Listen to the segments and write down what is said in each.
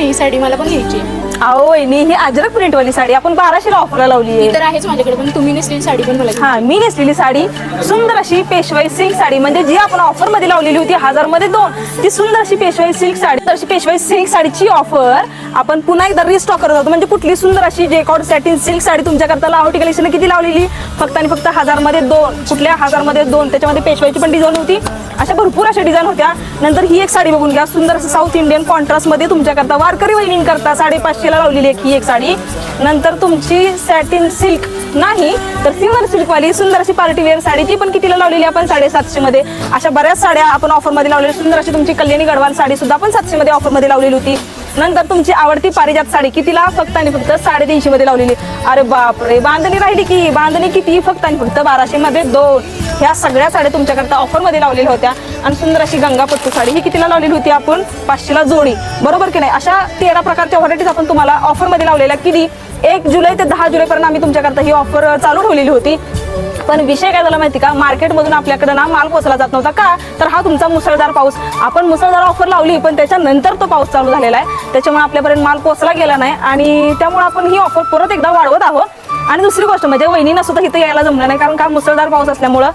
ही साडी मला पण घ्यायची. अहो वहिनी, ही अजरक प्रिंटवाली साडी आपण 1200ला ऑफरला लावली आहे. तर आहेच माझ्याकडे, पण तुम्ही नेसलेली साडी पण मला हा, मी नेसलेली साडी सुंदर अशी पेशवाई सिल्क साडी, म्हणजे जी आपण ऑफर मध्ये लावलेली होती 1000 मध्ये 2, ती सुंदर अशी पेशवाई सिल्क साडी. तशी पेशवाई सिल्क साडीची ऑफर आपण पुन्हा एकदा रिस्टॉक करत होतो. म्हणजे कुठली सुंदर अशी जेकॉर्ड सॅटिन सिल्क साडी तुमच्याकरता लाहोटी कलेक्शन किती लावलेली, फक्त आणि फक्त 1000 मध्ये 2. कुठल्या 1000 मध्ये 2? त्याच्यामध्ये पेशवाईची पण डिझाईन होती, अशा भरपूर अशा डिझाईन होत्या. नंतर ही एक साडी बघून घ्या, सुंदर असं साऊथ इंडियन कॉन्ट्रास्ट मध्ये तुमच्याकरता वारकरी वहिनींकरता 550ला लावलेली ही एक साडी. नंतर तुमची सॅटिन सिल्क नाही तर सिल्वर सिल्क वाली सुंदर अशी पार्टी वेअर साडी, ती पण कितीला लावलेली आपण 750 मध्ये. अशा बऱ्याच साड्या आपण ऑफर मध्ये लावलेली. सुंदर अशी तुमची कल्याणी गडवाल साडी सुद्धा आपण 700 मध्ये ऑफर मध्ये लावलेली होती. नंतर तुमची आवडती पारिजात साडी कितीला, फक्त आणि फक्त 350 मध्ये लावलेली. अरे बापरे, बांधणी राहिली की बांधणी किती, फक्त आणि फक्त 1200 मध्ये 2. ह्या सगळ्या साड्या तुमच्याकरता ऑफर मध्ये लावलेल्या होत्या. आणि सुंदर अशी गंगापट्टू साडी ही कितीला लावलेली होती आपण 500ला जोडी, बरोबर की नाही. अशा 13 प्रकारच्या व्हरायटीज आपण तुम्हाला ऑफर मध्ये लावलेल्या. किती, 1 जुलै ते 10 जुलैपर्यंत आम्ही तुमच्याकरता ही ऑफर चालू ठेवलेली होती. पण विषय काय झाला माहिती का, मार्केटमधून आपल्याकडे ना माल पोहोचला जात नव्हता का, तर हा तुमचा मुसळधार पाऊस. आपण मुसळधार ऑफर लावली, पण त्याच्यानंतर तो पाऊस चालू झालेला आहे, त्याच्यामुळे आपल्यापर्यंत माल पोहोचला गेला नाही. आणि त्यामुळे आपण ही ऑफर परत एकदा वाढवत आहोत. आणि दुसरी गोष्ट म्हणजे वहिनींना सुद्धा इथं यायला जमलं नाही, कारण का मुसळधार पाऊस असल्यामुळं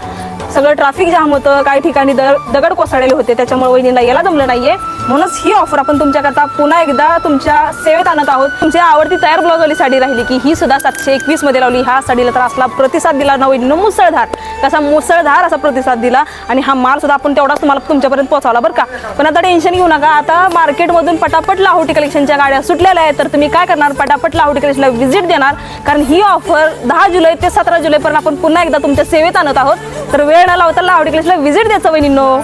सगळं ट्रॅफिक जाम होतं, काही ठिकाणी दगड कोसळलेले होते, त्याच्यामुळे वहिनीला यायला जमलं नाहीये. म्हणूनच ही ऑफर आपण तुमच्याकरता पुन्हा एकदा तुमच्या सेवेत आणत आहोत. तुमची आवडती तयार ब्लाउजवाली साडी राहिली की ही सुद्धा 721 मध्ये लावली. ह्या साडीला तर असला प्रतिसाद दिला ना वहिनीनं, मुसळधार, कसा मुसळधार असा प्रतिसाद दिला. आणि हा माल सुद्धा आपण तेवढाच तुम्हाला तुमच्यापर्यंत पोहोचवला बरं का. पण आता टेन्शन घेऊ नका, आता मार्केटमधून पटापट लाहोटी कलेक्शनच्या गाड्या सुटलेल्या आहेत. तर तुम्ही काय करणार, पटापट लाहोटी कलेक्शनला व्हिजिट देणार, कारण ही ऑफर 10 जुलै ते 17 जुलैपर्यंत आपण पुन्हा एकदा तुमच्या सेवेत आणत आहोत. तर वेळ न लावता लाहोटी कलेक्शनला व्हिजिट द्यायचं वहिनींनो.